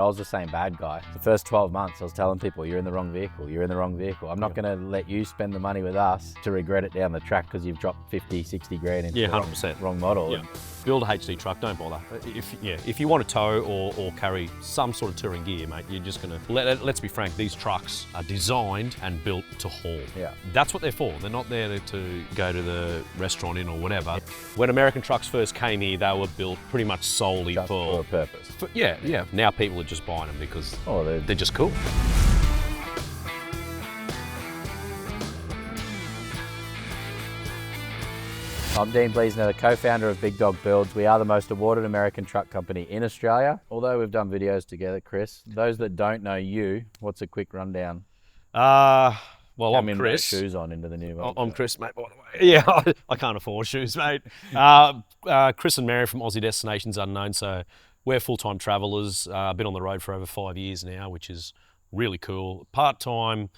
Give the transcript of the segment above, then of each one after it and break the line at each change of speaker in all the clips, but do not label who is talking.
I was the same bad guy. The first 12 months, I was telling people, you're in the wrong vehicle, you're in the wrong vehicle. I'm not going to let you spend the money with us to regret it down the track because you've dropped 50, 60 grand into the
100%.
wrong model.
Yeah. Build a HD truck, don't bother. If you want to tow or carry some sort of touring gear, mate, you're just going to, let's be frank, these trucks are designed and built to haul.
Yeah.
That's what they're for. They're not there to go to the restaurant in or whatever. When American trucks first came here, they were built pretty much solely
Just for a purpose.
Yeah. Now people are just buying them because they're just cool.
I'm Dean Bleasner, the co-founder of Big Dog Builds. We are the most awarded American truck company in Australia. Although we've done videos together, Chris, those that don't know you, what's a quick rundown?
Well, I'm Chris.
Shoes on into the new one.
I'm Chris, mate, by the way. Yeah, I can't afford shoes, mate. Chris and Mary from Aussie Destinations Unknown. So we're full-time travellers. Been on the road for over 5 years now, which is really cool. Part-time,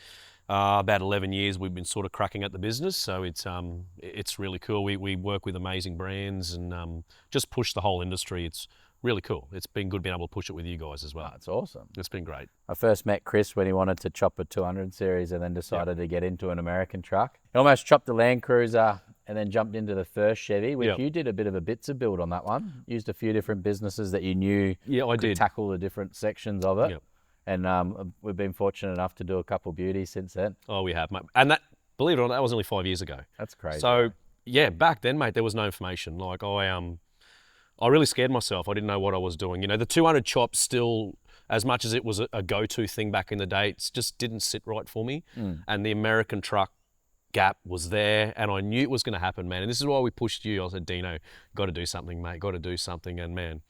about 11 years we've been sort of cracking at the business. So it's really cool. We work with amazing brands and just push the whole industry. It's really cool. It's been good being able to push it with you guys as well.
That's awesome.
It's been great.
I first met Chris when he wanted to chop a 200 series and then decided to get into an American truck. He almost chopped the LandCruiser and then jumped into the first Chevy, which you did a bit of a bits of build on that one. Used a few different businesses that you knew could tackle the different sections of it.
Yep.
And we've been fortunate enough to do a couple beauties since then.
Oh, we have, mate. And that, believe it or not, that was only 5 years ago.
That's crazy.
So, yeah, back then, mate, there was no information. Like, I really scared myself. I didn't know what I was doing. You know, the 200 chop still, as much as it was a go-to thing back in the day, it just didn't sit right for me. And the American truck gap was there, and I knew it was going to happen, man. And this is why we pushed you. I said, Dino, got to do something, mate. Got to do something. And man,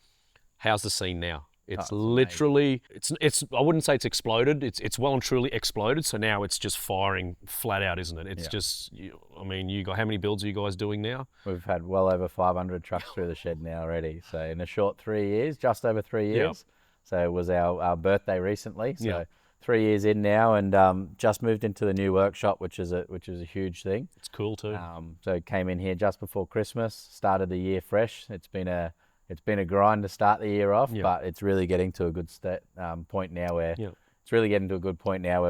how's the scene now? It's literally, it's. I wouldn't say it's exploded. It's well and truly exploded. So now it's just firing flat out, isn't it? It's just, I mean, you got, how many builds are you guys doing now?
We've had well over 500 trucks through the shed now already. So in a short 3 years, just over 3 years. So it was our birthday recently. So 3 years in now, and just moved into the new workshop, which is a huge thing.
It's cool too.
So came in here just before Christmas, started the year fresh. It's been a grind to start the year off, but it's really getting to a good point now where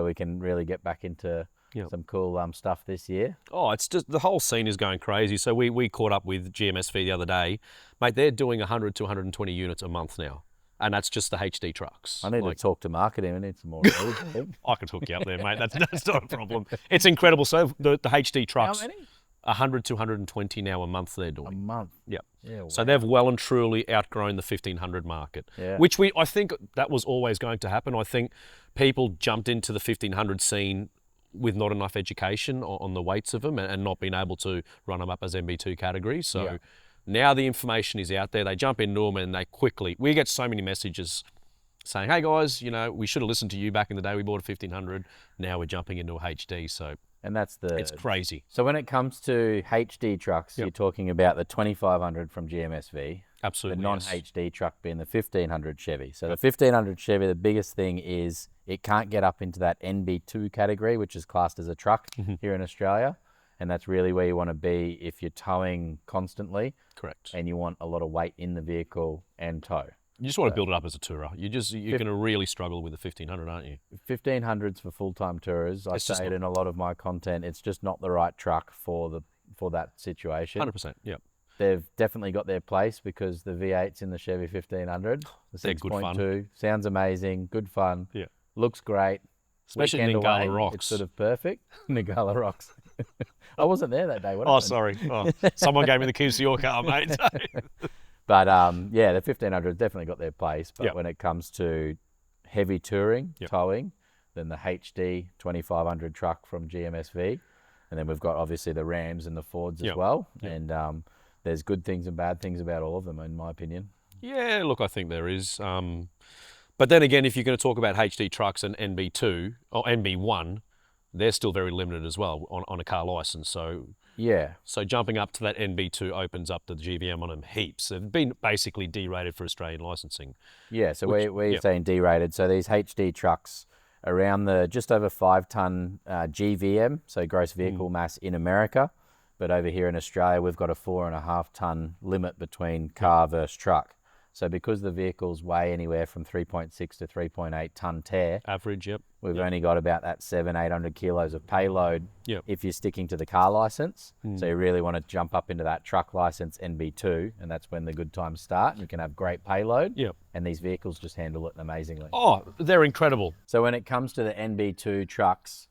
we can really get back into some cool stuff this year.
Oh, it's just, the whole scene is going crazy. So we caught up with GMSV the other day. Mate, they're doing 100 to 120 units a month now. And that's just the HD trucks.
I need to talk to marketing. I need some more leads, I think.
I can hook you up there, mate. That's not a problem. It's incredible. So the HD trucks.
How many?
100 to 120 now a month they're doing.
A month?
Yep.
Yeah, wow.
So they've well and truly outgrown the 1500 market, which I think that was always going to happen. I think people jumped into the 1500 scene with not enough education on the weights of them and not being able to run them up as NB2 categories. So now the information is out there. They jump into them and we get so many messages saying, hey guys, you know, we should have listened to you back in the day. We bought a 1500. Now we're jumping into a HD. So it's crazy.
So when it comes to HD trucks, you're talking about the 2500 from GMSV.
Absolutely.
The non-HD truck being the 1500 Chevy. So the 1500 Chevy, the biggest thing is it can't get up into that NB2 category, which is classed as a truck here in Australia. And that's really where you want to be if you're towing constantly.
Correct.
And you want a lot of weight in the vehicle and tow.
You just want to build it up as a tourer. You're going to really struggle with the 1500, aren't you?
1500s for full-time tourers. I say it in a lot of my content. It's just not the right truck for that situation.
100%. Yeah.
They've definitely got their place because the V8's in the Chevy 1500. The 6.2 sounds amazing. Good fun.
Yeah.
Looks great.
Especially in Ningala Rocks.
It's sort of perfect. Ningala Rocks. I wasn't there that day.
Sorry. Someone gave me the keys to your car, mate.
But the 1500's definitely got their place. But when it comes to heavy touring, towing, then the HD 2500 truck from GMSV. And then we've got obviously the Rams and the Fords as well. And there's good things and bad things about all of them, in my opinion.
Yeah, look, I think there is. But then again, if you're going to talk about HD trucks and NB2 or NB1, they're still very limited as well on a car license. So jumping up to that NB2 opens up the GVM on them heaps. They've been basically derated for Australian licensing.
Yeah, so we're saying derated. So these HD trucks around the just over 5-ton GVM, so gross vehicle mass in America. But over here in Australia, we've got a 4.5-ton limit between car versus truck. So because the vehicles weigh anywhere from 3.6 to 3.8 ton tear,
average,
we've only got about that 700-800 kilos of payload if you're sticking to the car license. So you really want to jump up into that truck license NB2, and that's when the good times start. You can have great payload, and these vehicles just handle it amazingly.
Oh, they're incredible.
So when it comes to the NB2 trucks,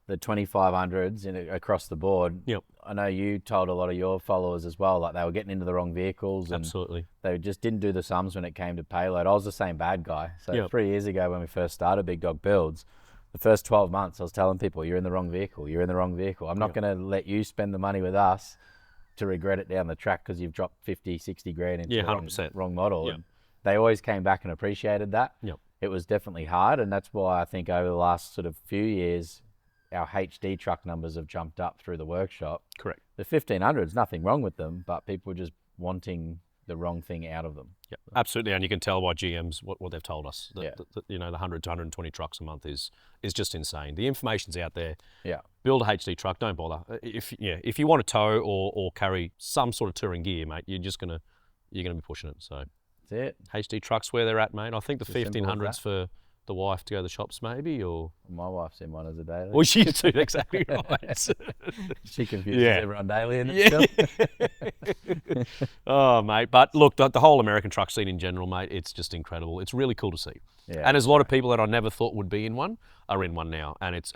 the 2500s across the board, I know you told a lot of your followers as well, like they were getting into the wrong vehicles. And
absolutely.
They just didn't do the sums when it came to payload. I was the same bad guy. So 3 years ago when we first started Big Dog Builds, the first 12 months I was telling people, you're in the wrong vehicle, you're in the wrong vehicle. I'm not going to let you spend the money with us to regret it down the track because you've dropped 50, 60 grand into the wrong model. And they always came back and appreciated that. It was definitely hard, and that's why I think over the last sort of few years, our HD truck numbers have jumped up through the workshop.
Correct.
The 1500s, nothing wrong with them, but people are just wanting the wrong thing out of them.
Yeah, absolutely, and you can tell by GMs what they've told us. That, you know, the 100 to 120 trucks a month is just insane. The information's out there. Yeah. Build a HD truck. Don't bother. If you want to tow or carry some sort of touring gear, mate, you're gonna be pushing it. So
that's it.
HD trucks where they're at, mate. I think the 1500s for the wife to go to the shops, maybe, or
my wife's in one as a daily.
Well, she too, exactly right.
She confuses everyone daily in it.
Oh, mate, but look, the whole American truck scene in general, mate, it's just incredible. It's really cool to see. Yeah, and there's a lot of people that I never thought would be in one are in one now, and it's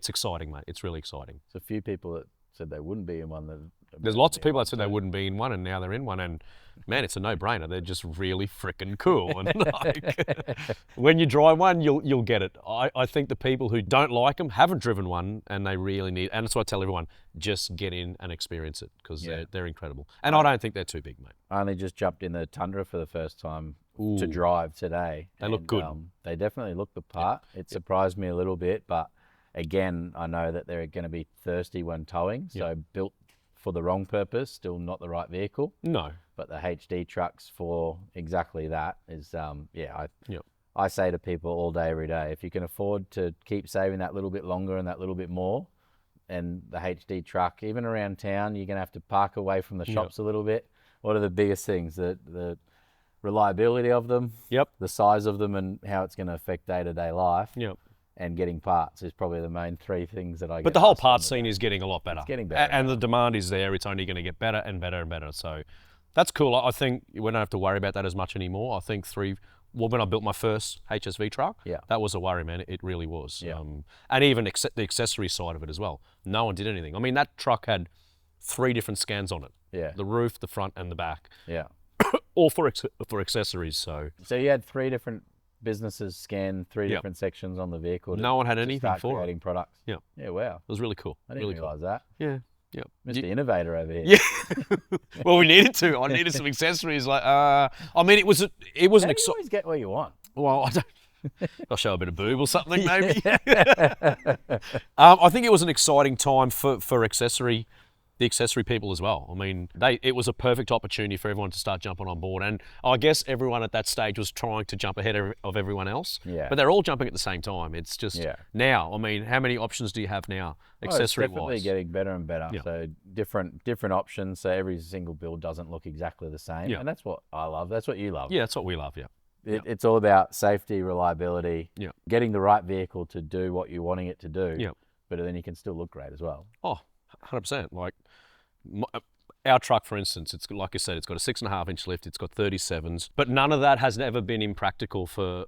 exciting, mate. It's really exciting.
There's a few people that said they wouldn't be in one.
There's lots of people that said they wouldn't be in one, and now they're in one, and man, it's a no-brainer. They're just really freaking cool, and like, when you drive one, you'll get it. I think the people who don't like them haven't driven one, and they really need. And that's what I tell everyone: just get in and experience it because they're incredible. And I don't think they're too big, mate.
I only just jumped in the Tundra for the first time to drive today.
They look good.
They definitely look the part. It surprised me a little bit, but again, I know that they're going to be thirsty when towing. So built for the wrong purpose, still not the right vehicle.
No.
But the HD trucks for exactly that is, I say to people all day, every day, if you can afford to keep saving that little bit longer and that little bit more, and the HD truck, even around town, you're going to have to park away from the shops a little bit. What are the biggest things? The reliability of them, the size of them, and how it's going to affect day-to-day life. And getting parts is probably the main three things that I get.
But the whole parts scene is getting a lot better.
It's getting better.
And the demand is there. It's only going to get better and better and better. So that's cool. I think we don't have to worry about that as much anymore. I think when I built my first HSV truck, that was a worry, man. It really was. And even the accessory side of it as well. No one did anything. I mean, that truck had 3 different scans on it. Yeah. The roof, the front, and the back. Yeah. All for accessories. So
you had 3 different businesses scan 3 different sections on the vehicle.
No one had anything
for creating products.
Yeah.
Yeah, wow.
It was really cool.
I didn't realise that.
Yeah. Yeah.
Mr. Innovator over here.
Yeah. Well, we needed to. I needed some accessories. Like, I mean, it was an exciting.
You always get what you want.
Well, I don't. I'll show a bit of boob or something, maybe. I think it was an exciting time for the accessory people as well. I mean, it was a perfect opportunity for everyone to start jumping on board. And I guess everyone at that stage was trying to jump ahead of everyone else. Yeah. But they're all jumping at the same time. It's just now, I mean, how many options do you have now, accessory-wise?
It's definitely getting better and better. Yeah. So different options. So every single build doesn't look exactly the same. Yeah. And that's what I love. That's what you love.
Yeah, that's what we love,
It's all about safety, reliability, getting the right vehicle to do what you're wanting it to do. Yeah. But then you can still look great as well.
Oh, 100%. Like our truck, for instance, it's like I said, it's got a 6.5-inch lift, it's got 37s, but none of that has ever been impractical for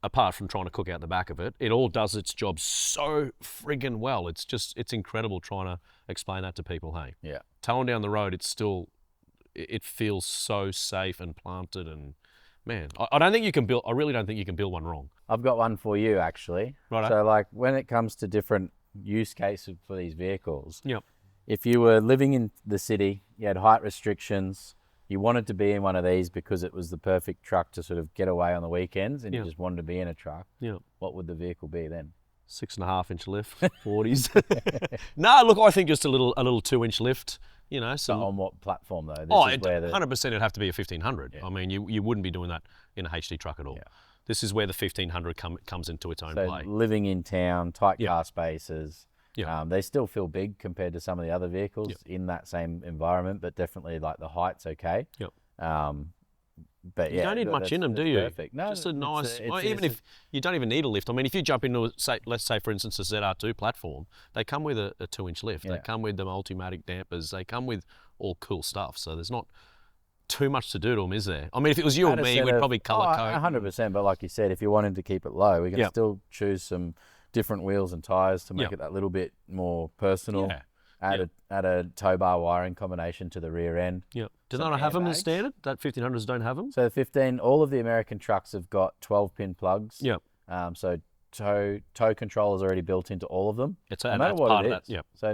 apart from trying to cook out the back of it. It all does its job so friggin' well. It's incredible trying to explain that to people. Hey, towing down the road, it feels so safe and planted, and man, I don't think you can build. I really don't think you can build one wrong.
I've got one for you actually. Right. So like when it comes to different use cases for these vehicles. Yep. If you were living in the city, you had height restrictions, you wanted to be in one of these because it was the perfect truck to sort of get away on the weekends, and you just wanted to be in a truck, what would the vehicle be then?
6.5-inch lift, 40s. No, look, I think just a little 2-inch lift. You know,
so on what platform though?
100% it'd have to be a 1500. I mean, you wouldn't be doing that in a HD truck at all. Yeah. This is where the 1500 comes into its own play.
Living in town, tight car spaces. Yeah. They still feel big compared to some of the other vehicles in that same environment, but definitely like the height's okay. Yep. But
You
yeah,
don't need much in them, do
that's
you?
Perfect. No,
Just a nice,
it's
even if you don't even need a lift. I mean, if you jump into, let's say for instance, a ZR2 platform, they come with a 2-inch lift.
Yeah.
They come with the Multimatic dampers. They come with all cool stuff. So there's not too much to do to them, is there? I mean, if it was you or me, we'd probably colour code.
100%. But like you said, if you wanted to keep it low, we can
Yep.
still choose some different wheels and tyres to make
Yep.
it that little bit more personal.
Yeah.
Add a tow bar wiring combination to the rear end.
Yeah. Do they
Some
not have them as
airbags.
standard? That 1500s don't have them?
So the 15, all of the American trucks have got 12-pin plugs.
Yep.
So tow control is already built into all of them.
No
matter what
part
it
of
is.
that. Yep.
So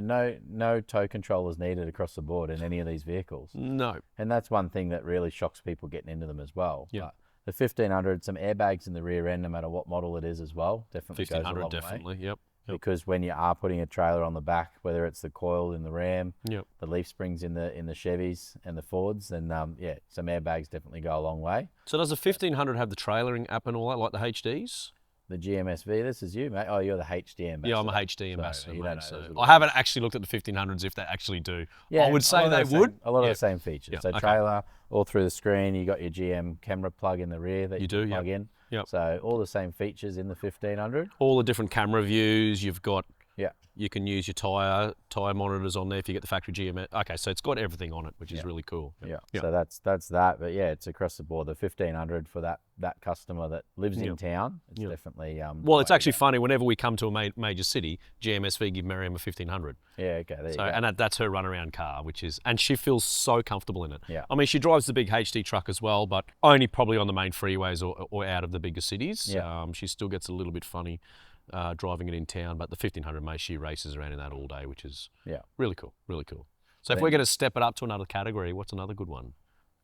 no tow control is needed across the board in any of these vehicles.
No.
And that's one thing that really shocks people getting into them as well.
Yeah.
But the 1500, some airbags in the rear end, no matter what model it is as well, definitely goes a
1500
long
definitely.
way.
Yep.
Because when you are putting a trailer on the back, whether it's the coil in the Ram,
Yep.
the leaf springs in the Chevys and the Fords, then some airbags definitely go a long way.
So does the 1500 have the trailering app and all that, like the HDs?
The GMSV, this is you, mate. Oh, you're the HD ambassador.
Yeah, I'm a HD ambassador,
you
mate.
don't know
So
those
I haven't actually looked at the 1500s if they actually do. I would say they would.
A lot of
Yeah.
the same features.
Yeah,
So
okay.
trailer, all through the screen, you got your GM camera plug in the rear that you
do,
can plug
yep.
in.
Yep.
So all the same features in the 1500.
All the different camera views. You've got.
Yeah.
You can use your tyre monitors on there if you get the factory GM. Okay, so it's got everything on it, which is really cool.
Yeah. So that's that. But yeah, it's across the board. The 1500 for that customer that lives in town, it's definitely.
Well, it's actually funny. Whenever we come to a major city, GMSV give Miriam a 1500.
Yeah. Okay. There you go.
And that's her runaround car, and she feels so comfortable in it.
Yeah.
I mean, she drives the big HD truck as well, but only probably on the main freeways or out of the bigger cities.
Yeah.
She still gets a little bit funny driving it in town, but the 1500, mate, she races around in that all day, which is really cool, really cool. So if we're going to step it up to another category, what's another good one?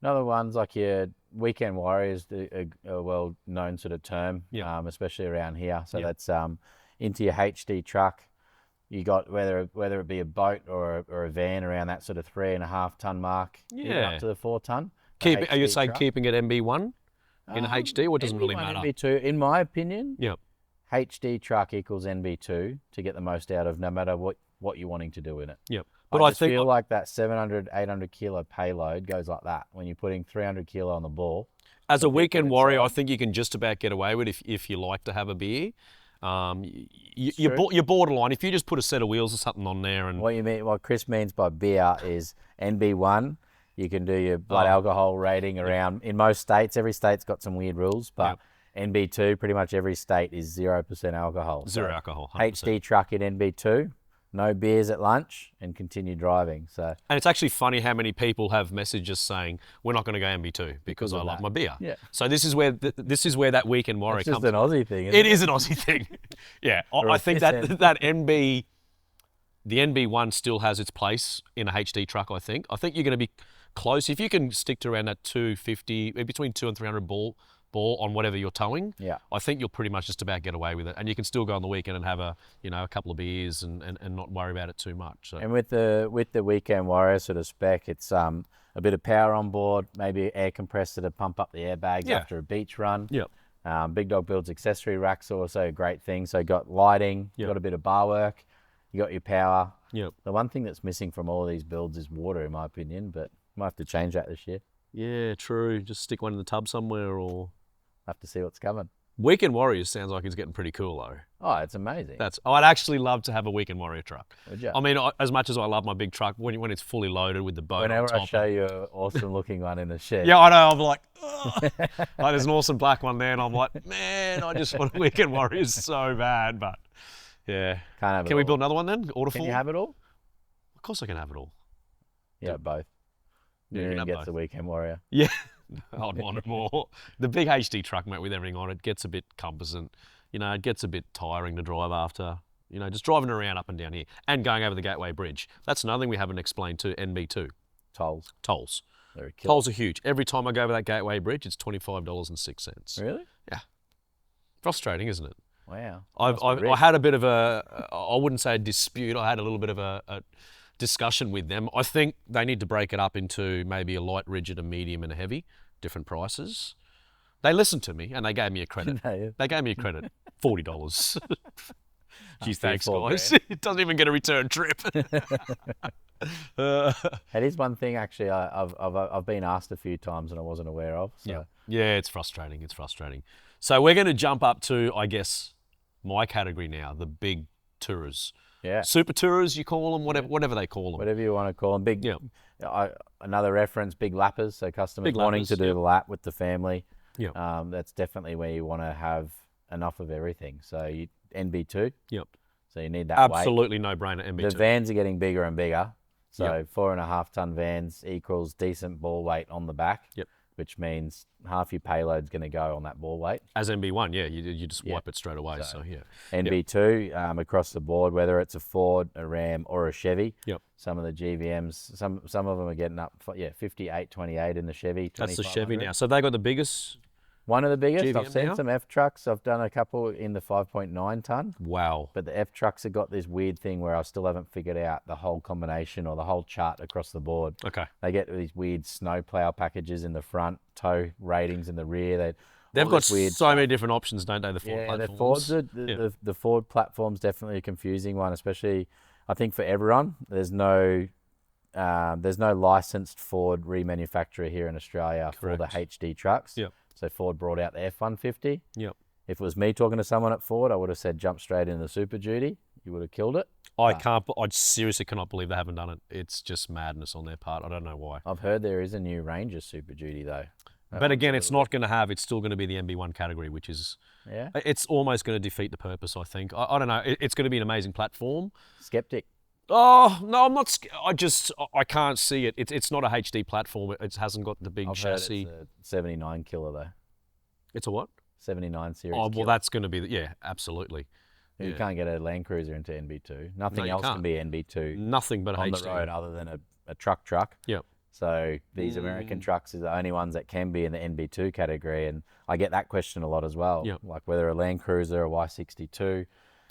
Another one's like your weekend warriors, a well-known sort of term, especially around here. So that's into your HD truck. You got whether it be a boat or a van around that sort of 3.5 ton mark, even up to the 4 ton.
Are you saying keeping it NB1 in HD, or doesn't really matter?
NB2, in my opinion.
Yep.
HD truck equals NB2 to get the most out of no matter what you're wanting to do in it.
Yep.
But I feel like that 700, 800 kilo payload goes like that when you're putting 300 kilo on the ball.
As a weekend warrior, I think you can just about get away with it if you like to have a beer. You're borderline. If you just put a set of wheels or something on there and...
What Chris means by beer is NB1. You can do your blood alcohol rating around, in most states, every state's got some weird rules, but NB2, pretty much every state is 0% alcohol.
Zero alcohol, 100%.
HD truck in NB2, no beers at lunch, and continue driving. So,
and it's actually funny how many people have messages saying, we're not going to go NB2 because I love my beer. Yeah. So this is where that weekend warrior comes.
It's just an Aussie thing, isn't it?
It is an Aussie thing. Yeah. I think that the NB1 still has its place in a HD truck, I think. I think you're going to be close. If you can stick to around that 250, between 200 and 300 ball on whatever you're towing, I think you'll pretty much just about get away with it. And you can still go on the weekend and have a couple of beers and not worry about it too much. So.
And with the weekend warrior sort of spec, it's a bit of power on board, maybe air compressor to pump up the airbags after a beach run.
Yep.
Big Dog builds accessory racks, also a great thing. So you got lighting, you got a bit of bar work, you got your power.
Yep.
The one thing that's missing from all of these builds is water, in my opinion, but might have to change that this year.
Yeah, true. Just stick one in the tub somewhere or...
Have to see what's coming.
Weekend Warriors sounds like it's getting pretty cool though.
Oh, it's amazing.
I'd actually love to have a Weekend Warrior truck.
Would you?
I mean, as much as I love my big truck, when it's fully loaded with the boat
Whenever
on top.
I show you an awesome looking one in the shed.
Yeah, I know. I'm like, like, there's an awesome black one there, and I'm like, man, I just want a Weekend Warriors so bad. But yeah, can we build another one then? Order
Can you have it all?
Of course, I can have it all.
Yeah, both.
Yeah,
gets the Weekend Warrior.
Yeah. I'd want it more. The big HD truck, mate, with everything on it, gets a bit cumbersome. It gets a bit tiring to drive after. Just driving around up and down here and going over the Gateway Bridge. That's another thing we haven't explained too, NB2.
Tolls.
Tolls are huge. Every time I go over that Gateway Bridge, it's $25.06.
Really?
Yeah. Frustrating, isn't it?
Wow.
I had a bit of I wouldn't say a dispute, I had a little bit of a discussion with them. I think they need to break it up into maybe a light, rigid, a medium, and a heavy, different prices. They listened to me and they gave me a credit. They gave me a credit, $40. Geez, thanks, guys. It doesn't even get a return trip.
It is one thing actually I've been asked a few times and I wasn't aware of. So.
Yeah, it's frustrating. It's frustrating. So we're going to jump up to, I guess, my category now, the big tourers.
Yeah.
Super tourers, you call them, whatever they call them.
Whatever you want to call them. Big. Another reference, big lappers. So customers wanting to do the lap with the family. Yeah. That's definitely where you want to have enough of everything. So NB2.
Yep.
So you need that
absolutely no-brainer NB2.
The vans are getting bigger and bigger. So 4.5 ton vans equals decent ball weight on the back.
Yep.
Which means half your payload's going to go on that ball weight.
As NB1, you just wipe it straight away. So
NB2 across the board, whether it's a Ford, a Ram, or a Chevy.
Yep.
Some of the GVMs, some of them are getting up, 5828 in the Chevy.
That's the Chevy now. So they got the biggest.
One of the biggest.
GVM
I've seen
now?
some F trucks. I've done a couple in the 5.9 ton.
Wow.
But the F trucks have got this weird thing where I still haven't figured out the whole combination or the whole chart across the board.
Okay.
They get these weird snow plow packages in the front, tow ratings in the rear.
They've got so many different options, don't they? The Ford platforms.
The Ford platform's definitely a confusing one, especially I think for everyone. There's no licensed Ford remanufacturer here in Australia for the HD trucks.
Yep.
So Ford brought out the F-150.
Yep.
If it was me talking to someone at Ford, I would have said jump straight into the Super Duty. You would have killed it.
I seriously cannot believe they haven't done it. It's just madness on their part. I don't know why.
I've heard there is a new Ranger Super Duty though.
But again, it's not going to have. It's still going to be the NB1 category, which is.
Yeah.
It's almost going to defeat the purpose. I think. I don't know. It's going to be an amazing platform.
Skeptic.
Oh no, I'm not. I can't see it. It's not a HD platform. It hasn't got the big chassis.
Heard it's a 79 killer though.
It's a what?
79 series.
Oh well, that's going to be absolutely.
You can't get a LandCruiser into NB2. Nothing else can be NB2.
Nothing but
on
HD.
the road other than a truck.
Yep.
So these American trucks are the only ones that can be in the NB2 category, and I get that question a lot as well.
Yep.
Like whether a LandCruiser, a Y62,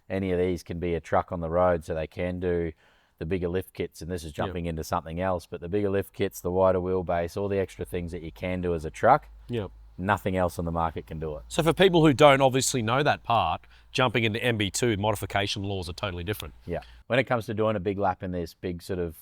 any of these can be a truck on the road, so they can do the bigger lift kits, and this is jumping into something else, but the bigger lift kits, the wider wheelbase, all the extra things that you can do as a truck.
Yep.
Nothing else on the market can do it.
So for people who don't obviously know that part, jumping into NB2 modification laws are totally different.
Yeah. When it comes to doing a big lap in this big sort of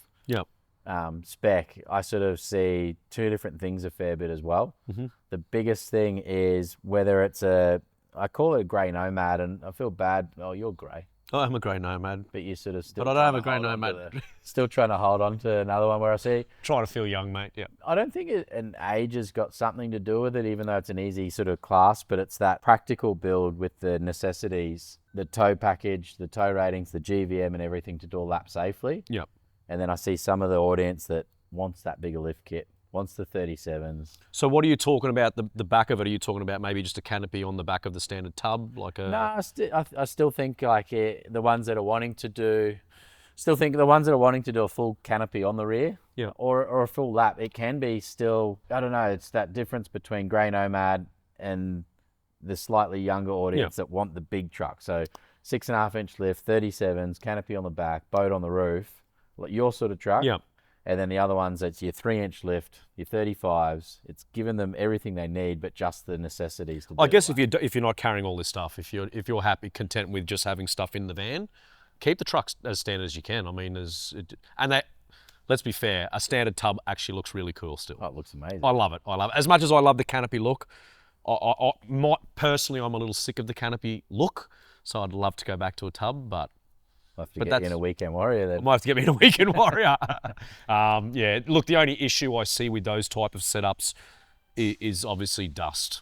spec, I sort of see two different things a fair bit as well. Mm-hmm. The biggest thing is whether it's I call it a grey nomad, and I feel bad. Oh, you're grey.
Oh, I'm a grey nomad.
But you sort of still.
But I don't have a grey nomad.
Still trying to hold on to another one where I see.
Trying to feel young, mate. Yeah.
I don't think an age has got something to do with it, even though it's an easy sort of class. But it's that practical build with the necessities, the tow package, the tow ratings, the GVM, and everything to do a lap safely.
Yep.
And then I see some of the audience that wants that bigger lift kit. Wants the 37s.
So what are you talking about, the back of it? Are you talking about maybe just a canopy on the back of the standard tub?
No, I still think like the ones that are wanting to do, a full canopy on the rear, or a full lap. It can be still, I don't know, it's that difference between grey nomad and the slightly younger audience that want the big truck. So 6.5 inch lift, 37s, canopy on the back, boat on the roof, like your sort of truck.
Yeah.
And then the other ones, it's your 3-inch lift, your 35s. It's given them everything they need, but just the necessities to do
I guess if you're not carrying all this stuff, if you're happy, content with just having stuff in the van, keep the trucks as standard as you can. I mean, let's be fair, a standard tub actually looks really cool still.
Oh, it looks amazing.
I love it. As much as I love the canopy look, personally, I'm a little sick of the canopy look, so I'd love to go back to a tub, but.
I'll have to get you in a Weekend Warrior then.
I might have to get me in a Weekend Warrior. Look, the only issue I see with those type of setups is obviously dust.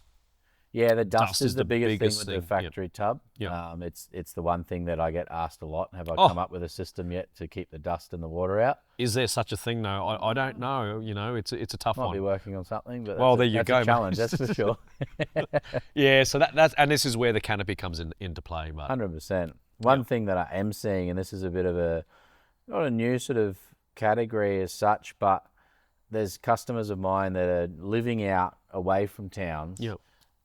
Yeah, the dust is the biggest thing with the factory tub.
Yep.
It's the one thing that I get asked a lot. Have I come up with a system yet to keep the dust and the water out?
Is there such a thing though? I don't know. You know, it's a tough one.
Might be working on something, but
there you go.
A challenge, that's for sure.
Yeah, so that's this is where the canopy comes into play.
100%. One thing that I am seeing, and this is a bit of not a new sort of category as such, but there's customers of mine that are living out away from towns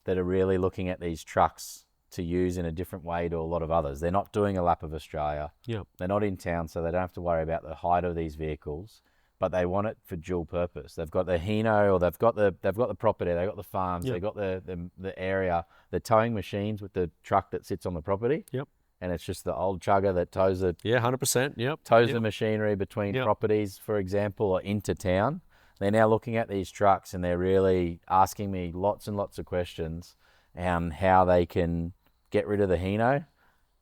that are really looking at these trucks to use in a different way to a lot of others. They're not doing a lap of Australia.
Yep.
They're not in town, so they don't have to worry about the height of these vehicles, but they want it for dual purpose. They've got the Hino, or they've got the property, they've got the farms, they've got the area, the towing machines with the truck that sits on the property.
Yep.
and it's just the old chugger that tows the
100%.
the machinery between properties, for example, or into town. They're now looking at these trucks and they're really asking me lots and lots of questions on how they can get rid of the Hino,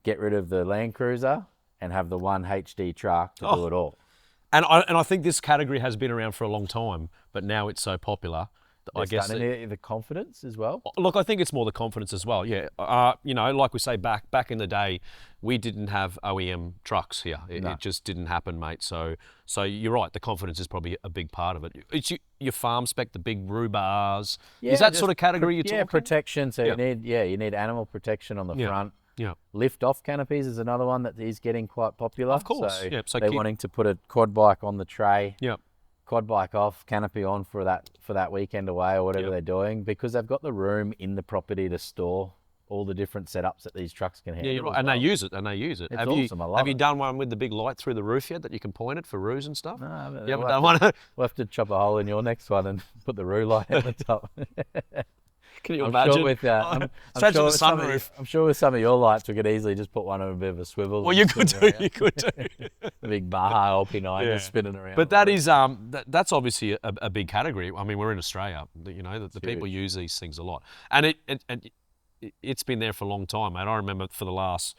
get rid of the LandCruiser, and have the one HD truck to do it all.
And I think this category has been around for a long time, but now it's so popular. I guess
the confidence as well.
Look, I think it's more the confidence as well. Yeah, you know, like we say, back in the day, we didn't have OEM trucks here. It just didn't happen, mate. So you're right. The confidence is probably a big part of it. It's your farm spec, the big roo bars.
Yeah,
is that sort of category you're talking?
Yeah, protection. So you need animal protection on the front.
Yeah.
Lift off canopies is another one that is getting quite popular.
Of course.
So they're wanting to put a quad bike on the tray.
Yeah.
Quad bike off, canopy on for that weekend away or whatever they're doing, because they've got the room in the property to store all the different setups that these trucks can handle.
Yeah, you're right. And they use it.
It's
have
awesome. I love
have you
it.
done one with the big light through the roof yet that you can point it for roos and stuff?
No,
you haven't done one?
We'll have to chop a hole in your next one and put the roo light at the top.
Can you imagine?
Sure with, I'm sure with some of your lights, we could easily just put one on a bit of a swivel.
Well, you could do.
The big Baja LP9 just spinning around.
But that is that's obviously a big category. I mean, we're in Australia. You know, the people use these things a lot, and it's been there for a long time, mate. I remember for the last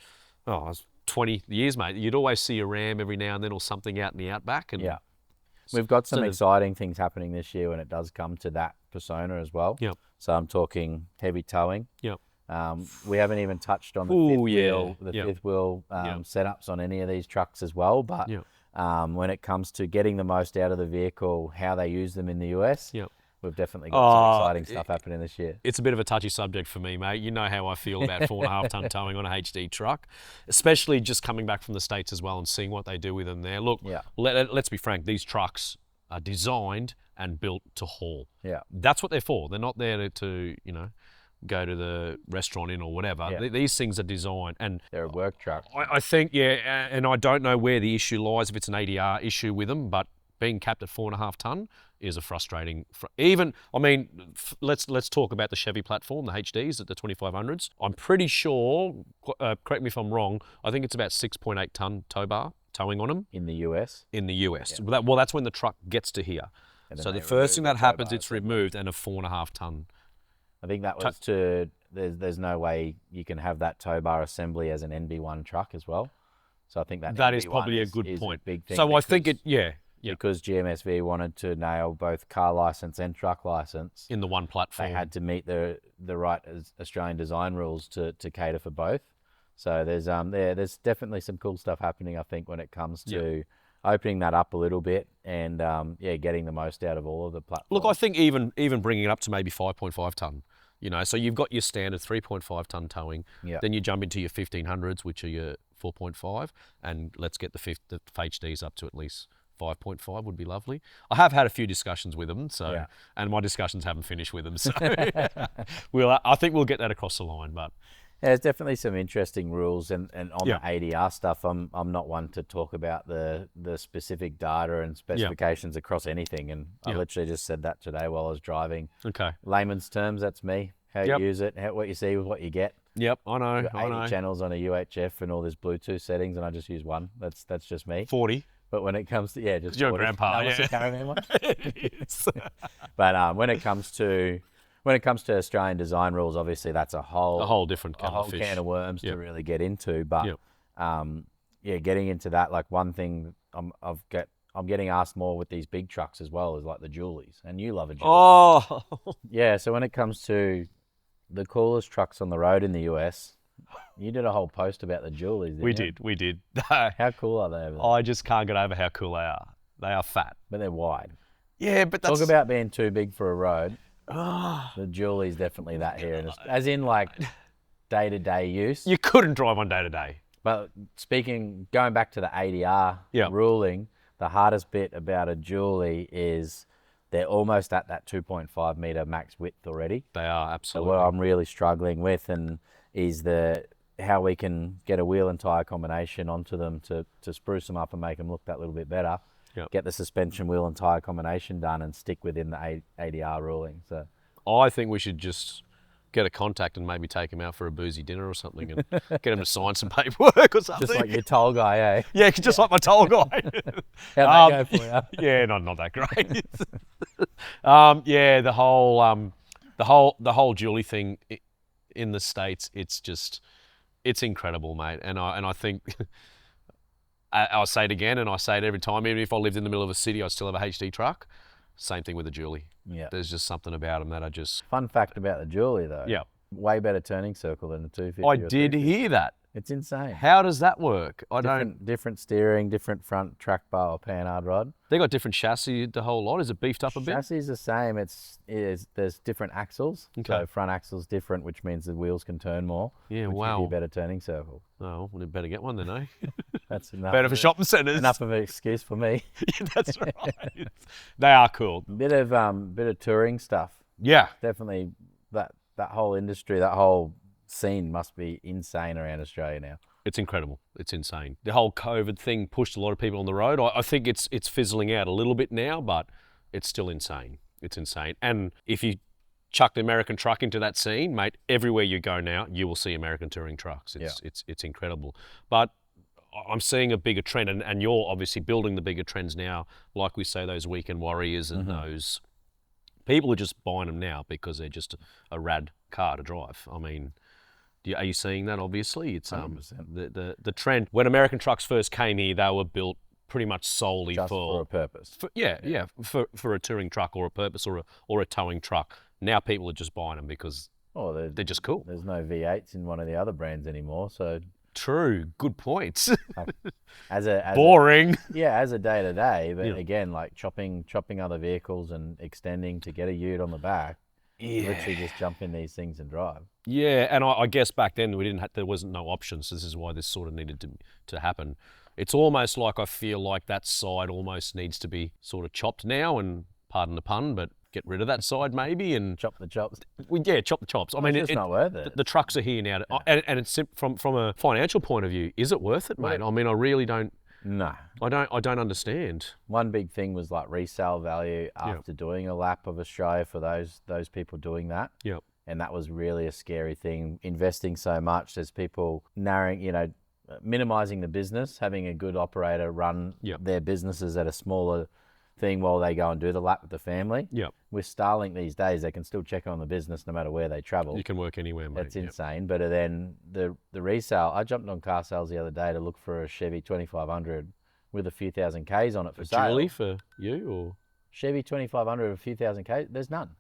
20 years, mate. You'd always see a Ram every now and then or something out in the outback, and
we've got some exciting things happening this year when it does come to that persona as well.
Yep.
So I'm talking heavy towing.
Yep.
We haven't even touched on the fifth wheel setups on any of these trucks as well. But when it comes to getting the most out of the vehicle, how they use them in the US, we've definitely got some exciting stuff happening this year.
It's a bit of a touchy subject for me, mate. You know how I feel about 4.5 ton towing on a HD truck, especially just coming back from the States as well and seeing what they do with them there. Look, let's be frank, these trucks are designed and built to haul.
Yeah.
That's what they're for. They're not there to you know, go to the restaurant in or whatever.
Yeah.
These things are designed, and
they're a work truck.
I think, and I don't know where the issue lies, if it's an ADR issue with them, but being capped at 4.5 ton is a frustrating. Let's talk about the Chevy platform, the HDs at the 2500s. I'm pretty sure, correct me if I'm wrong, I think it's about 6.8 ton tow bar towing on them.
In the US?
In the US. Yeah. Well, that's when the truck gets to here. So the first thing that happens, it's removed, and a 4.5 ton.
I think that was there's no way you can have that tow bar assembly as an NB1 truck as well. So I think that
is probably a good point.
A big thing.
So I think
because GMSV wanted to nail both car license and truck license
in the one platform.
They had to meet the right Australian design rules to cater for both. So there's definitely some cool stuff happening, I think, when it comes to opening that up a little bit and getting the most out of all of the platforms.
Look, I think even bringing it up to maybe 5.5 ton. You know, so you've got your standard 3.5 ton towing.
Yeah.
Then you jump into your 1500s, which are your 4.5, and let's get the HDs up to at least 5.5 would be lovely. I have had a few discussions with them, and my discussions haven't finished with them. So I think we'll get that across the line. But
there's definitely some interesting rules, and on the ADR stuff, I'm not one to talk about the specific data and specifications across anything. And I literally just said that today while I was driving.
Okay.
Layman's terms, that's me. How you use it, what you see with what you get.
Yep, I know.
You've got 80 channels on a UHF and all this Bluetooth settings, and I just use one. That's just me.
40.
But when it comes to just
your
40.
grandpa,
What's the caravan one?
It is.
But when it comes to Australian design rules, obviously that's a whole
different
can of worms to really get into. But getting into that, like one thing I'm getting asked more with these big trucks as well is like the Julies, and you love a Julie.
Oh,
yeah. So when it comes to the coolest trucks on the road in the US, you did a whole post about the Julies.
We did.
How cool are they over there?
I just can't get over how cool they are. They are fat,
but they're wide.
Yeah, but
talk about being too big for a road. The Julie's definitely that here, as in like day-to-day use.
You couldn't drive on day-to-day.
But going back to the ADR ruling, the hardest bit about a Julie is they're almost at that 2.5 metre max width already.
They are, absolutely.
So what I'm really struggling with is how we can get a wheel and tyre combination onto them to spruce them up and make them look that little bit better.
Yep.
Get the suspension, wheel and tyre combination done and stick within the ADR ruling. So
I think we should just get a contact and maybe take him out for a boozy dinner or something and get him to sign some paperwork or something.
Just like your toll guy, eh?
Yeah, just like my toll guy.
How'd that go for you?
Yeah, not that great. Yeah, the whole jewelry thing in the States, it's incredible, mate. And I think I'll say it again, and I say it every time. Even if I lived in the middle of a city, I'd still have a HD truck. Same thing with the jewelry.
Yeah.
There's just something about them that I just...
Fun fact about the jewelry, though.
Yeah.
Way better turning circle than the 250.
I did hear that.
It's insane.
How does that work?
Different steering, different front track bar or panhard rod.
They got different chassis, the whole lot. Is it beefed up a bit?
Chassis is the same. There's different axles.
Okay.
So front axle's different, which means the wheels can turn more.
Yeah,
which
wow.
gives you a better turning circle.
Oh, well, better get one then, eh?
That's enough.
Better for shopping centres.
Enough of an excuse for me.
Yeah, that's right. They are cool.
Bit of touring stuff.
Yeah.
Definitely that whole industry, that whole scene must be insane around Australia now.
It's incredible. It's insane. The whole COVID thing pushed a lot of people on the road. I think it's fizzling out a little bit now, but it's still insane. It's insane. And if you chuck the American truck into that scene, mate, everywhere you go now, you will see American touring trucks. It's incredible. But I'm seeing a bigger trend, and you're obviously building the bigger trends now. Like we say, those weekend warriors and those people are just buying them now because they're just a rad car to drive. I mean, are you seeing that? Obviously, it's
100%.
the trend. When American trucks first came here, they were built pretty much solely
Just for a purpose.
For a touring truck or a purpose or a towing truck. Now people are just buying them because they're just cool.
There's no V8s in one of the other brands anymore, so.
True. Good point.
Boring. As a day to day, but again, like chopping other vehicles and extending to get a ute on the back. Yeah. Literally just jump in these things and drive.
Yeah, and I guess back then there wasn't no options. So this is why this sort of needed to happen. It's almost like I feel like that side almost needs to be sort of chopped now, and pardon the pun, but get rid of that side maybe and
chop the chops.
Well, yeah, chop the chops. I mean,
it's not worth it.
The trucks are here now, and it's from a financial point of view. Is it worth it, mate? I mean, I really don't.
No,
I don't understand.
One big thing was like resale value after doing a lap of Australia for those people doing that.
Yep.
And that was really a scary thing. Investing so much, there's people minimizing the business, having a good operator run their businesses at a smaller thing while they go and do the lap with the family.
Yep.
With Starlink these days, they can still check on the business no matter where they travel.
You can work anywhere, mate.
That's insane. But then the resale, I jumped on car sales the other day to look for a Chevy 2500 with a few thousand Ks on it for sale.
Jewelry for you or?
Chevy 2500 with a few thousand Ks? There's none.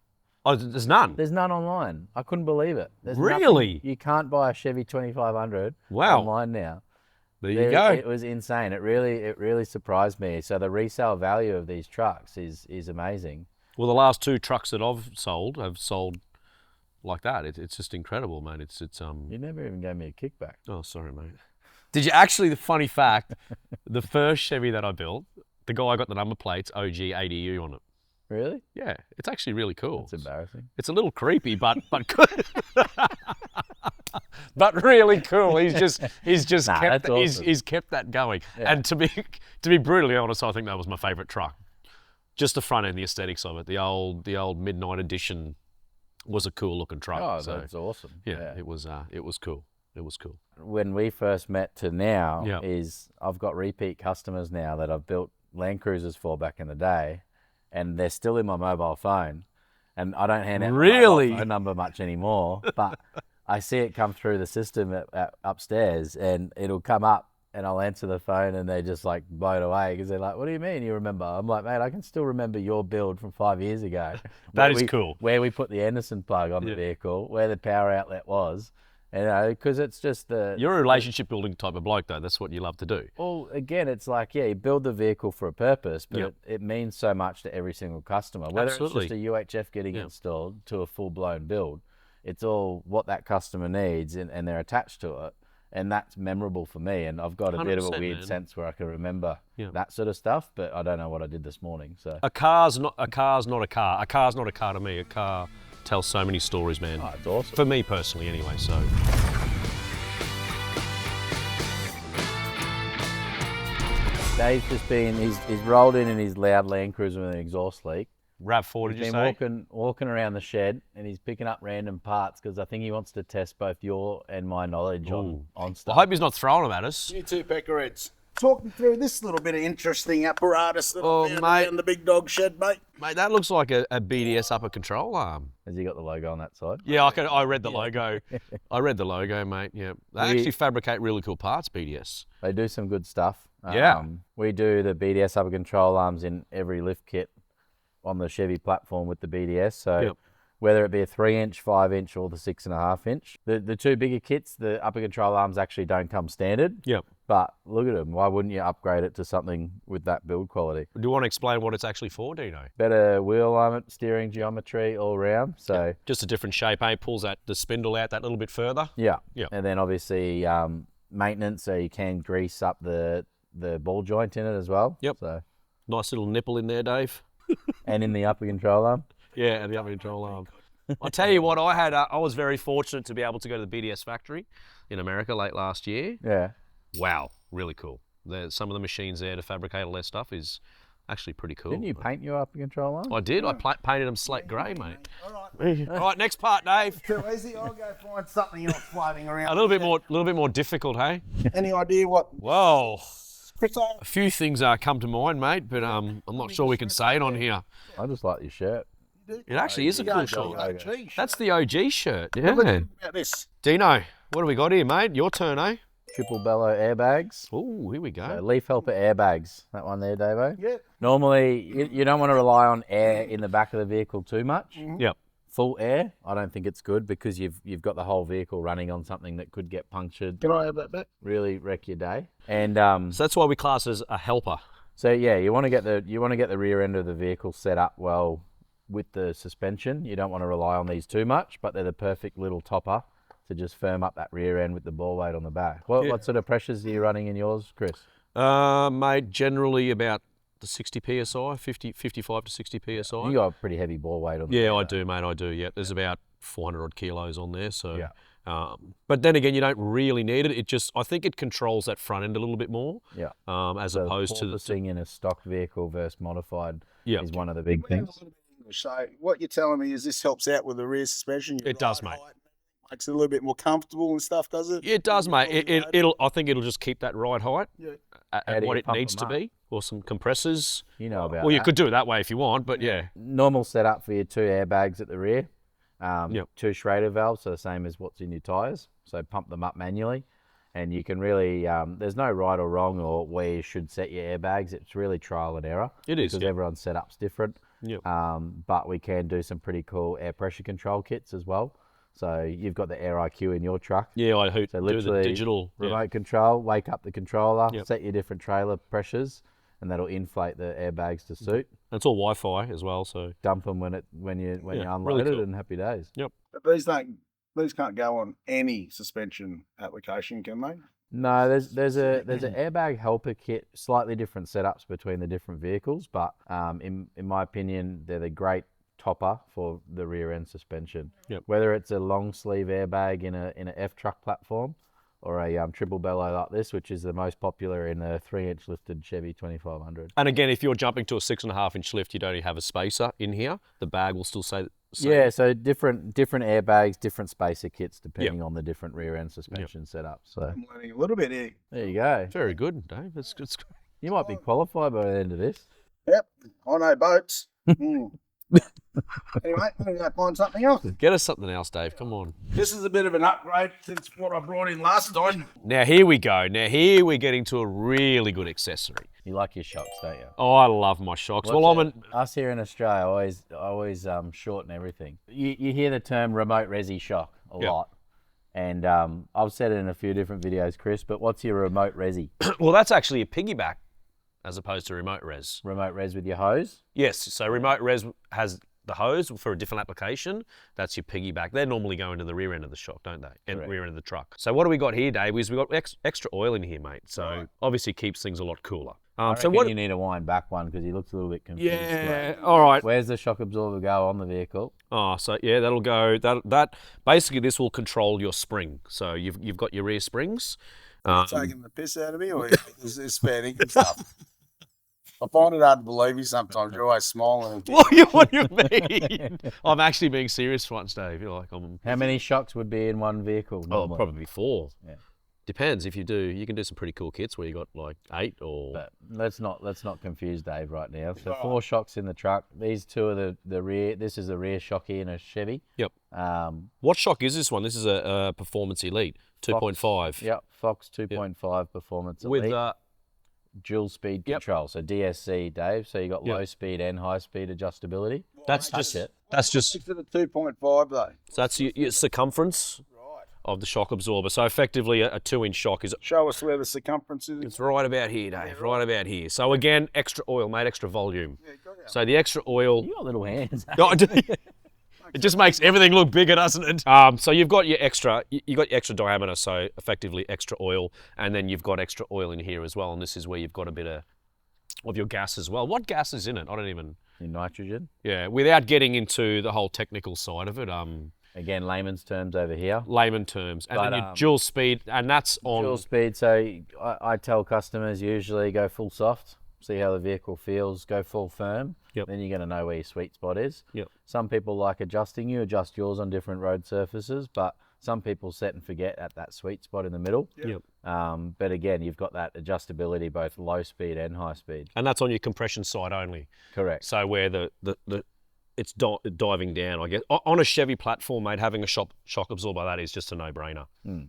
Oh, there's none?
There's none online. I couldn't believe it.
Really?
You can't buy a Chevy 2500
wow.
online now.
There you go.
It was insane. It really surprised me. So the resale value of these trucks is amazing.
Well, the last two trucks that I've sold have sold like that. It's just incredible, mate. It's
You never even gave me a kickback.
Oh, sorry, mate. Did you actually? The funny fact, the first Chevy that I built, the guy got the number plates OG ADU on it.
Really?
Yeah, it's actually really cool.
That's embarrassing.
It's a little creepy, but good. But really cool. He's just kept
awesome.
he's kept that going.
Yeah.
And to be brutally honest, I think that was my favourite truck. Just the front end, the aesthetics of it. The old Midnight Edition was a cool looking truck.
Oh,
so,
that's awesome.
Yeah, it was cool. It was cool.
When we first met to now, I've got repeat customers now that I've built LandCruisers for back in the day, and they're still in my mobile phone, and I don't hand out my mobile phone number much anymore, but I see it come through the system at upstairs, and it'll come up, and I'll answer the phone, and they're just like blown away because they're like, "What do you mean you remember?" I'm like, "Mate, I can still remember your build from 5 years ago."
That is cool.
Where we put the Anderson plug on the vehicle, where the power outlet was. Because it's just
You're a relationship building type of bloke, though. That's what you love to do.
Well, again, it's like, you build the vehicle for a purpose, but it means so much to every single customer. Whether
Absolutely.
it's just a UHF getting installed to a full-blown build, it's all what that customer needs, and they're attached to it. And that's memorable for me. And I've got a bit of a weird sense where I can remember that sort of stuff, but I don't know what I did this morning. So
A car's not a car. A car's not a car to me. A car tells so many stories, man.
Oh, it's awesome.
For me personally, anyway, so.
Dave's just been, he's rolled in his loud LandCruiser with an exhaust leak.
RAV4, did you say?
Walking around the shed, and he's picking up random parts because I think he wants to test both your and my knowledge on stuff.
I hope he's not throwing them at us.
You two peckerheads. Talk me through this little bit of interesting apparatus that I found around the big dog shed, mate.
Mate, that looks like a BDS upper control arm.
Has he got the logo on that side?
Yeah, I read the logo. I read the logo, mate. Yeah, they actually fabricate really cool parts, BDS.
They do some good stuff.
Yeah.
We do the BDS upper control arms in every lift kit on the Chevy platform with the BDS. So whether it be a 3-inch, 5-inch, or the 6.5-inch, the two bigger kits, the upper control arms actually don't come standard.
Yep.
But look at them. Why wouldn't you upgrade it to something with that build quality?
Do you want to explain what it's actually for, Dino?
Better wheel alignment, steering geometry all round. So
just a different shape, eh? Pulls the spindle out that little bit further.
Yeah. And then obviously maintenance, so you can grease up the ball joint in it as well.
Yep.
So
nice little nipple in there, Dave.
And in the upper control arm.
Yeah, and the upper control arm. I'll tell you what, I was very fortunate to be able to go to the BDS factory in America late last year.
Yeah.
Wow, really cool. Some of the machines there to fabricate all their stuff is actually pretty cool.
Didn't you paint your upper control arm?
I did. I painted them slate grey, mate.
All right.
All right, next part, Dave.
Too easy. I'll go find something else floating around.
A little bit more difficult, hey?
Any idea what?
Whoa.
Resale?
A few things come to mind, mate, but I'm not sure we can say it on here.
I just like your shirt.
It actually is a cool shirt.
OG.
That's the OG shirt. Yeah.
What about this?
Dino, what do we got here, mate? Your turn, eh?
Triple bellow airbags.
Oh, here we go.
So leaf helper airbags. That one there, Davo.
Yeah.
Normally, you don't want to rely on air in the back of the vehicle too much.
Yep.
Full air, I don't think it's good because you've got the whole vehicle running on something that could get punctured.
Can I have that back?
Really wreck your day. And
So that's why we class as a helper.
so yeah, you want to get the rear end of the vehicle set up well with the suspension. You don't want to rely on these too much, but they're the perfect little topper to just firm up that rear end with the ball weight on the back. What sort of pressures are you running in yours, Chris?
Mate, generally about the 60 psi, 55 to 60 psi.
You got a pretty heavy ball weight on the
Yeah,
back.
I do, mate. I do. Yeah, there's about 400 odd kilos on there. So,
Yeah.
But then again, you don't really need it. I think it controls that front end a little bit more.
Yeah.
As opposed to the
thing in a stock vehicle versus modified
Yeah.
is one of the big things.
So what you're telling me is this helps out with the rear suspension.
It does, mate.
Makes it a little bit more comfortable and stuff, does it?
It does, mate. I think it'll just keep that ride height at
do
what
you
it
pump
needs to
them up?
be, or some compressors.
You know about
Well, you
that.
could do it that way if you want, but yeah.
Normal setup for your two airbags at the rear.
Yep.
Two Schrader valves, so the same as what's in your tyres. So pump them up manually. And you can really, there's no right or wrong or where you should set your airbags. It's really trial and error.
It is,
Because
yeah.
everyone's setup's different.
Yep.
But we can do some pretty cool air pressure control kits as well. So you've got the Air IQ in your truck.
Yeah, I do
So
the
literally
digital. Yeah.
remote control, wake up the controller,
Yep.
set your different trailer pressures, and that'll inflate the airbags to suit.
And it's all Wi-Fi as well, so
Dump them when you unload
really
it,
cool.
and happy days.
yep.
But these can't go on any suspension application, can they?
No, there's an airbag helper kit, slightly different setups between the different vehicles, but in my opinion, they're the great topper for the rear end suspension.
Yep.
Whether it's a long sleeve airbag in a F truck platform, or a triple bellow like this, which is the most popular in a 3-inch lifted Chevy 2500.
And again, if you're jumping to a 6.5-inch lift, you'd only have a spacer in here. The bag will still say.
Yeah, so different airbags, different spacer kits depending on the different rear end suspension setups. So
I'm learning a little bit here.
there you go.
Very good, Dave. That's good.
You might be qualified by the end of this.
Yep, I know boats. Anyway, I'm going to go find something else.
Get us something else, Dave. Come on.
This is a bit of an upgrade since what I brought in last time.
Now here we go. Now here we're getting to a really good accessory.
You like your shocks, don't you?
Oh, I love my shocks.
Us here in Australia always shorten everything. You hear the term remote resi shock a lot, and I've said it in a few different videos, Chris. But what's your remote resi?
Well, that's actually a piggyback, as opposed to remote res.
Remote res with your hose?
Yes. So remote res has the hose for a different application. That's your piggyback. They normally go into the rear end of the shock, don't they? And
Correct.
rear end of the truck. So what do we got here, Dave? Is we got extra oil in here, mate. So obviously keeps things a lot cooler.
I reckon you need a wind back one because he looks a little bit confused.
Yeah. All right.
Where's the shock absorber go on the vehicle?
Oh, so yeah, that'll go. That basically this will control your spring. So you've got your rear springs.
Taking the piss out of me, or is this spare ink and stuff? I find it hard to believe you sometimes. You're always smiling.
What do you mean? I'm actually being serious once, Dave. You're like,
How many shocks would be in one vehicle? Normally?
Oh, probably 4.
Yeah.
Depends. If you can do some pretty cool kits where you got like 8 or.
But let's not confuse Dave right now. So 4 shocks in the truck. These 2 are the rear. This is the rear shocky in a Chevy.
Yep. What shock is this one? This is a Performance Elite 2.5.
Yep. Fox 2.5 Performance Elite.
With
dual speed control. So DSC, Dave. So you got low speed and high speed adjustability.
That's just
for the 2.5 though.
So that's your circumference of the shock absorber. So effectively a 2-inch shock is.
Show us where the circumference is.
It's right about here, Dave. Right about here. So again, extra oil, mate. Extra volume. Yeah, so the extra oil.
You got little hands.
It just makes everything look bigger, doesn't it? So you've got your extra, diameter, so effectively extra oil, and then you've got extra oil in here as well, and this is where you've got a bit of your gas as well. What gas is in it? I don't even...
In nitrogen?
Yeah, without getting into the whole technical side of it.
Again, layman's terms over here.
Layman terms. And then your dual speed, and that's on...
Dual speed, so I tell customers usually go full soft, see how the vehicle feels, go full firm.
Yep.
Then you're going to know where your sweet spot is.
Yep.
Some people like adjusting. You adjust yours on different road surfaces, but some people set and forget at that sweet spot in the middle.
Yep.
But again, you've got that adjustability both low speed and high speed.
And that's on your compression side only.
Correct.
So where it's diving down, I guess. On a Chevy platform, mate, having a shock absorber, that is just a no-brainer.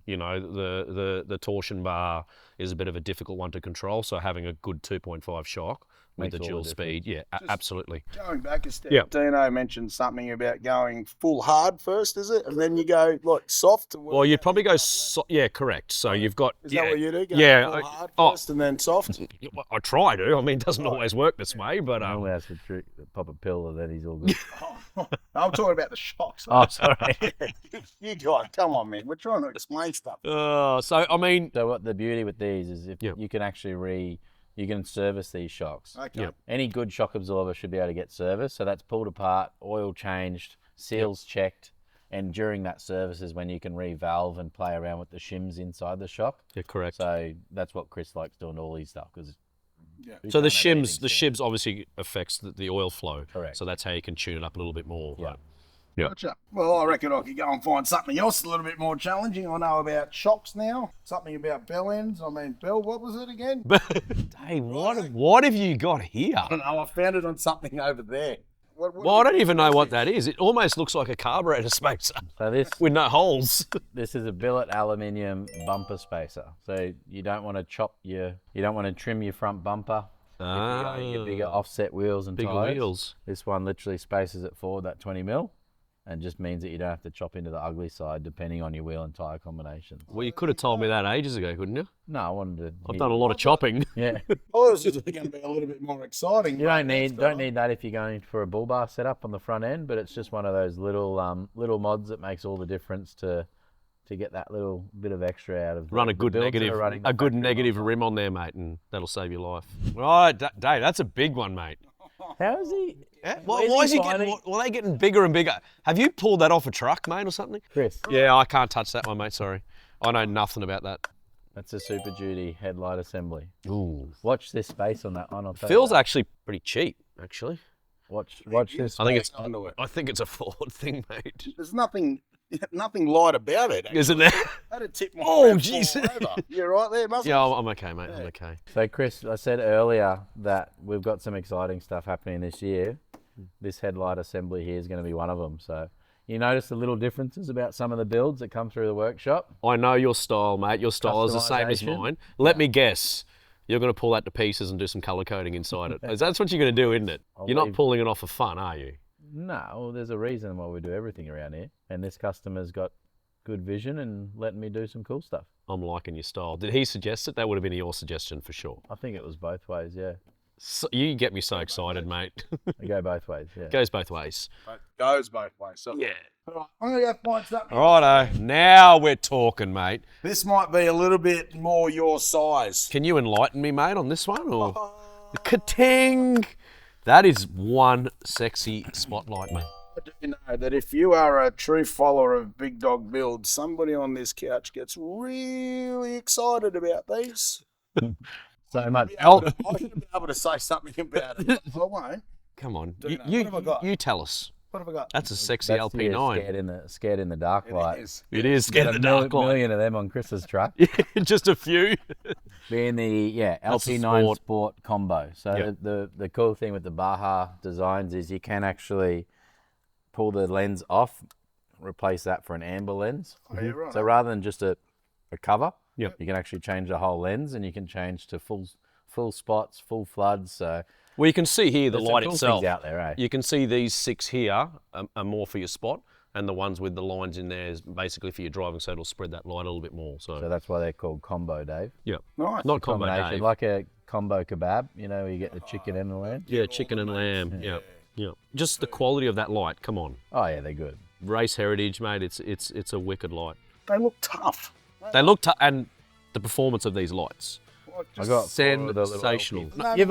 You know, the torsion bar is a bit of a difficult one to control, so having a good 2.5 shock with the dual speed, absolutely.
Going back a step, Dino mentioned something about going full hard first, is it? And then you go like soft?
Well, you'd probably go correct. So you've got...
Is that what you do? Go full hard first and then soft?
I try to. I mean, it doesn't always work this way, but...
Normally that's the trick. Pop a pill and then he's all good.
I'm talking about the shocks.
Oh, sorry.
You guys, come on, man. We're trying to explain stuff.
So, I mean...
So what the beauty with these is if you can actually you can service these shocks.
Okay.
Any good shock absorber should be able to get serviced. So that's pulled apart, oil changed, seals checked, and during that service is when you can re-valve and play around with the shims inside the shock.
Yeah, correct.
So that's what Chris likes doing all these stuff because.
So the shims obviously affects the oil flow.
Correct.
So that's how you can tune it up a little bit more.
Yeah.
Right?
Yeah. Gotcha. Well, I reckon I could go and find something else a little bit more challenging. I know about shocks now. Something about bell ends. I mean, what was it again?
Hey, what have you got here?
I don't know. I found it on something over there.
Well, I don't even know what that is. It almost looks like a carburetor spacer.
So this
with no holes.
This is a billet aluminium bumper spacer. So you don't want to trim your front bumper. If you got your bigger offset wheels and tires.
Wheels.
This one literally spaces it forward that 20 mil. And just means that you don't have to chop into the ugly side depending on your wheel and tyre combinations.
Well, you could have told me that ages ago, couldn't you?
No, I wanted to.
I've done a lot of chopping.
Yeah.
Oh, it was just going to be a little bit more exciting.
You don't need that if you're going for a bull bar setup on the front end, but it's just one of those little mods that makes all the difference to get that little bit of extra out of.
Run a good negative rim on there, mate, and that'll save your life. Right, Dave, that's a big one, mate.
How is he?
Yeah? Why is he getting? Why are they getting bigger and bigger? Have you pulled that off a truck, mate, or something?
Chris.
Yeah, I can't touch that one, mate. Sorry, I know nothing about that.
That's a Super Duty headlight assembly.
Ooh.
Watch this space on that one.
Feels actually pretty cheap, actually.
Watch this.
I think it's a Ford thing, mate.
There's nothing light about it. Actually.
Isn't there?
That'd tip my
jeez.
You're right there, mustn't
Yeah, I'm okay, mate. Yeah. I'm okay.
So, Chris, I said earlier that we've got some exciting stuff happening this year. This headlight assembly here is going to be one of them. So, you notice the little differences about some of the builds that come through the workshop?
I know your style, mate. Your style is the same as mine. Let me guess. You're going to pull that to pieces and do some colour coding inside it. That's what you're going to do, isn't it? You're not pulling it off for fun, are you?
No, well, there's a reason why we do everything around here. And this customer's got good vision and letting me do some cool stuff.
I'm liking your style. Did he suggest it? That would have been your suggestion for sure.
I think it was both ways, yeah.
So, you get me so excited, mate.
It go both ways, yeah.
Goes both ways.
It goes both ways. So.
Yeah.
All right, I'm going to go find something.
Righto, now we're talking, mate.
This might be a little bit more your size.
Can you enlighten me, mate, on this one? Or ka-ting! That is one sexy spotlight, mate.
I do know that if you are a true follower of Big Dog Builds, somebody on this couch gets really excited about these.
so much.
I should be able to say something about it. I won't.
Come on,
What have I got?
you tell us.
What have I got?
That's a sexy
That's
LP9.
scared in the dark light.
It is scared in the dark light.
Million of them on Chris's truck.
Just a few.
Being the
That's a
LP9
sport.
Sport combo. So
Yep.
the cool thing with the Baja designs is you can actually pull the lens off, replace that for an amber lens.
Oh, yeah, right.
So rather than just a cover,
Yep.
you can actually change the whole lens, and you can change to full spots, full floods. So
Well, you can see here the
there's some
light
cool
itself.
things out there, eh?
You can see these 6 here are more for your spot, and the ones with the lines in there is basically for your driving, so it'll spread that light a little bit more.
So that's why they're called combo, Dave.
yeah,
Nice.
not combo,
Combination,
Dave.
like a combo kebab. You know, where you get the chicken and the lamb.
Yeah, chicken and lamb. Yeah, yeah. Just the quality of that light. Come on,
Oh yeah, they're good.
race heritage, mate. It's a wicked light.
They look tough.
They look and the performance of these lights.
Like,
I got
sensational.
No,
You've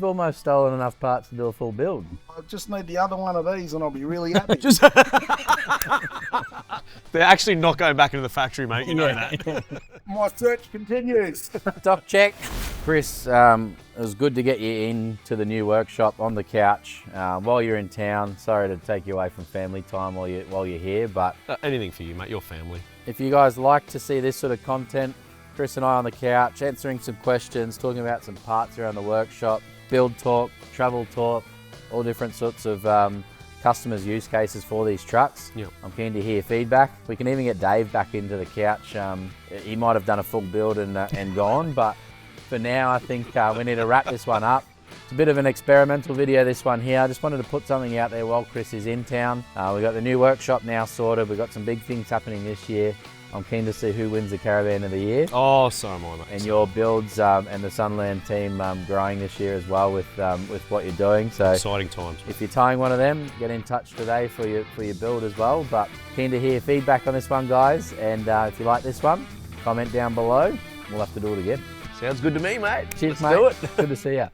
almost stolen enough parts to do a full build.
I just need the other one of these and I'll be really happy.
They're actually not going back into the factory, mate. You know that.
My search continues.
Stock check. Chris, it was good to get you into the new workshop on the couch while you're in town. Sorry to take you away from family time while you're here, but
Anything for you, mate. Your family.
if you guys like to see this sort of content, Chris and I on the couch answering some questions, talking about some parts around the workshop, build talk, travel talk, all different sorts of customers' use cases for these trucks.
Yep.
I'm keen to hear feedback. We can even get Dave back into the couch. He might have done a full build and gone, but for now I think we need to wrap this one up. It's a bit of an experimental video, this one here. I just wanted to put something out there while Chris is in town. We've got the new workshop now sorted. We've got some big things happening this year. I'm keen to see who wins the Caravan of the Year.
Oh, so am I, mate.
And your builds and the Sunland team growing this year as well with what you're doing. So
Exciting times.
if you're tying one of them, get in touch today for your build as well. But keen to hear feedback on this one, guys. And if you like this one, comment down below. We'll have to do it again.
Sounds good to me, mate.
Cheers,
Let's do
mate.
it.
Good to see you.